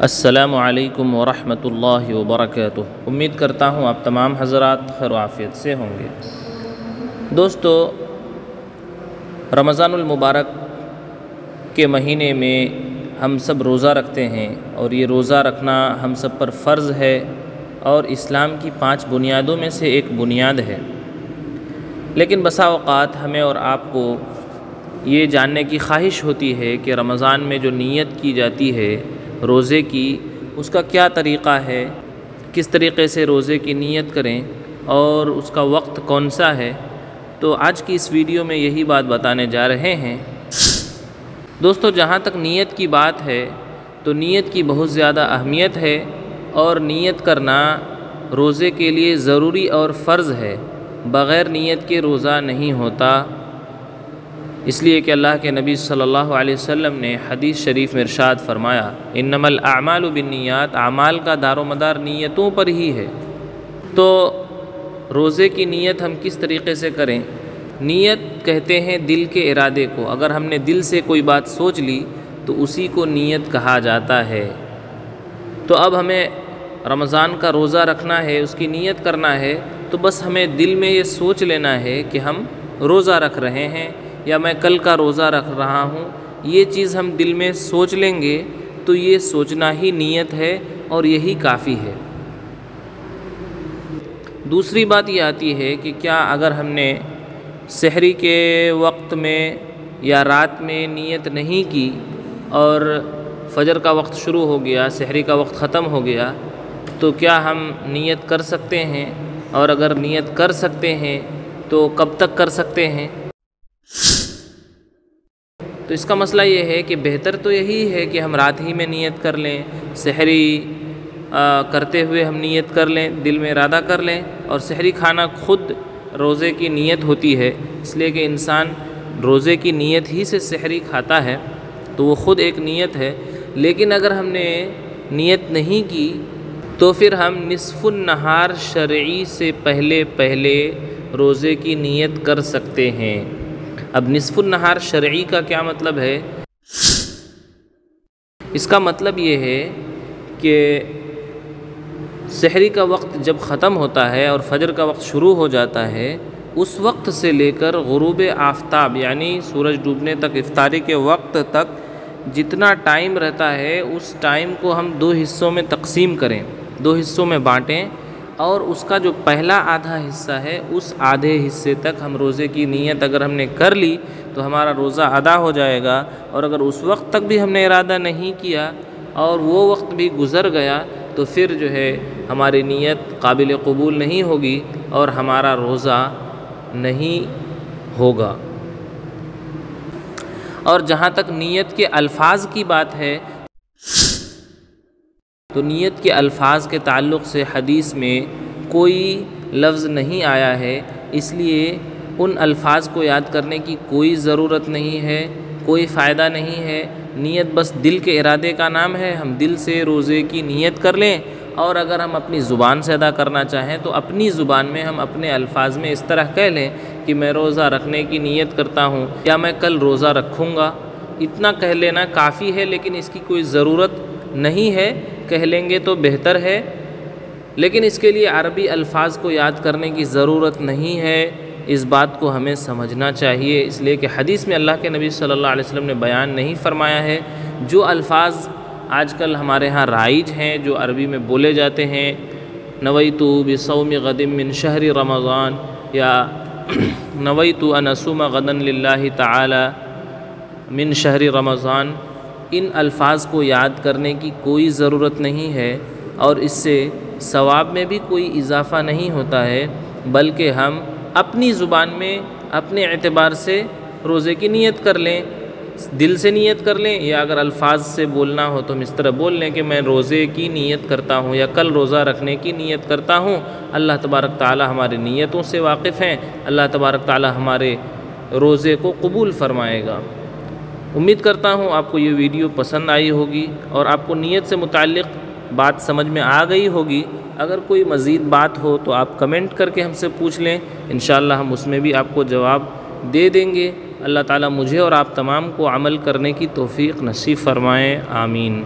السلام علیکم ورحمۃ اللہ وبرکاتہ۔ امید کرتا ہوں آپ تمام حضرات خیر و عافیت سے ہوں گے۔ دوستو، رمضان المبارک کے مہینے میں ہم سب روزہ رکھتے ہیں اور یہ روزہ رکھنا ہم سب پر فرض ہے اور اسلام کی 5 بنیادوں میں سے ایک بنیاد ہے۔ لیکن بسا اوقات ہمیں اور آپ کو یہ جاننے کی خواہش ہوتی ہے کہ رمضان میں جو نیت کی جاتی ہے روزے کی، اس کا کیا طریقہ ہے، کس طریقے سے روزے کی نیت کریں اور اس کا وقت کون سا ہے۔ تو آج کی اس ویڈیو میں یہی بات بتانے جا رہے ہیں۔ دوستو، جہاں تک نیت کی بات ہے تو نیت کی بہت زیادہ اہمیت ہے اور نیت کرنا روزے کے لیے ضروری اور فرض ہے۔ بغیر نیت کے روزہ نہیں ہوتا، اس لیے کہ اللہ کے نبی صلی اللہ علیہ وسلم نے حدیث شریف میں ارشاد فرمایا، انما الاعمال بالنیات، اعمال کا دار و مدار نیتوں پر ہی ہے۔ تو روزے کی نیت ہم کس طریقے سے کریں؟ نیت کہتے ہیں دل کے ارادے کو۔ اگر ہم نے دل سے کوئی بات سوچ لی تو اسی کو نیت کہا جاتا ہے۔ تو اب ہمیں رمضان کا روزہ رکھنا ہے، اس کی نیت کرنا ہے، تو بس ہمیں دل میں یہ سوچ لینا ہے کہ ہم روزہ رکھ رہے ہیں یا میں کل کا روزہ رکھ رہا ہوں۔ یہ چیز ہم دل میں سوچ لیں گے تو یہ سوچنا ہی نیت ہے اور یہی کافی ہے۔ دوسری بات یہ آتی ہے کہ کیا اگر ہم نے سحری کے وقت میں یا رات میں نیت نہیں کی اور فجر کا وقت شروع ہو گیا، سحری کا وقت ختم ہو گیا، تو کیا ہم نیت کر سکتے ہیں؟ اور اگر نیت کر سکتے ہیں تو کب تک کر سکتے ہیں؟ تو اس کا مسئلہ یہ ہے کہ بہتر تو یہی ہے کہ ہم رات ہی میں نیت کر لیں، سحری کرتے ہوئے ہم نیت کر لیں، دل میں ارادہ کر لیں۔ اور سحری کھانا خود روزے کی نیت ہوتی ہے، اس لیے کہ انسان روزے کی نیت ہی سے سحری کھاتا ہے، تو وہ خود ایک نیت ہے۔ لیکن اگر ہم نے نیت نہیں کی تو پھر ہم نصف النہار شرعی سے پہلے روزے کی نیت کر سکتے ہیں۔ اب نصف النہار شرعی کا کیا مطلب ہے؟ اس کا مطلب یہ ہے کہ سحری کا وقت جب ختم ہوتا ہے اور فجر کا وقت شروع ہو جاتا ہے، اس وقت سے لے کر غروب آفتاب یعنی سورج ڈوبنے تک، افطاری کے وقت تک جتنا ٹائم رہتا ہے، اس ٹائم کو ہم 2 حصوں میں تقسیم کریں، 2 حصوں میں بانٹیں، اور اس کا جو پہلا آدھا حصہ ہے اس آدھے حصے تک ہم روزے کی نیت اگر ہم نے کر لی تو ہمارا روزہ ادا ہو جائے گا۔ اور اگر اس وقت تک بھی ہم نے ارادہ نہیں کیا اور وہ وقت بھی گزر گیا تو پھر جو ہے ہماری نیت قابل قبول نہیں ہوگی اور ہمارا روزہ نہیں ہوگا۔ اور جہاں تک نیت کے الفاظ کی بات ہے تو نیت کے الفاظ کے تعلق سے حدیث میں کوئی لفظ نہیں آیا ہے، اس لیے ان الفاظ کو یاد کرنے کی کوئی ضرورت نہیں ہے، کوئی فائدہ نہیں ہے۔ نیت بس دل کے ارادے کا نام ہے، ہم دل سے روزے کی نیت کر لیں، اور اگر ہم اپنی زبان سے ادا کرنا چاہیں تو اپنی زبان میں ہم اپنے الفاظ میں اس طرح کہہ لیں کہ میں روزہ رکھنے کی نیت کرتا ہوں یا میں کل روزہ رکھوں گا۔ اتنا کہہ لینا کافی ہے، لیکن اس کی کوئی ضرورت نہیں ہے۔ کہہ لیں گے تو بہتر ہے، لیکن اس کے لیے عربی الفاظ کو یاد کرنے کی ضرورت نہیں ہے۔ اس بات کو ہمیں سمجھنا چاہیے، اس لیے کہ حدیث میں اللہ کے نبی صلی اللہ علیہ وسلم نے بیان نہیں فرمایا ہے۔ جو الفاظ آج کل ہمارے ہاں رائج ہیں، جو عربی میں بولے جاتے ہیں، نویت بصوم غد من شہر رمضان، یا نویت ان اصوم غدا للہ تعالی من شہر رمضان، ان الفاظ کو یاد کرنے کی کوئی ضرورت نہیں ہے اور اس سے ثواب میں بھی کوئی اضافہ نہیں ہوتا ہے، بلکہ ہم اپنی زبان میں اپنے اعتبار سے روزے کی نیت کر لیں، دل سے نیت کر لیں، یا اگر الفاظ سے بولنا ہو تو ہم اس طرح بول لیں کہ میں روزے کی نیت کرتا ہوں یا کل روزہ رکھنے کی نیت کرتا ہوں۔ اللہ تبارک تعالی ہماری نیتوں سے واقف ہیں، اللہ تبارک تعالی ہمارے روزے کو قبول فرمائے گا۔ امید کرتا ہوں آپ کو یہ ویڈیو پسند آئی ہوگی اور آپ کو نیت سے متعلق بات سمجھ میں آ گئی ہوگی۔ اگر کوئی مزید بات ہو تو آپ کمنٹ کر کے ہم سے پوچھ لیں، انشاءاللہ ہم اس میں بھی آپ کو جواب دے دیں گے۔ اللہ تعالیٰ مجھے اور آپ تمام کو عمل کرنے کی توفیق نصیب فرمائیں، آمین۔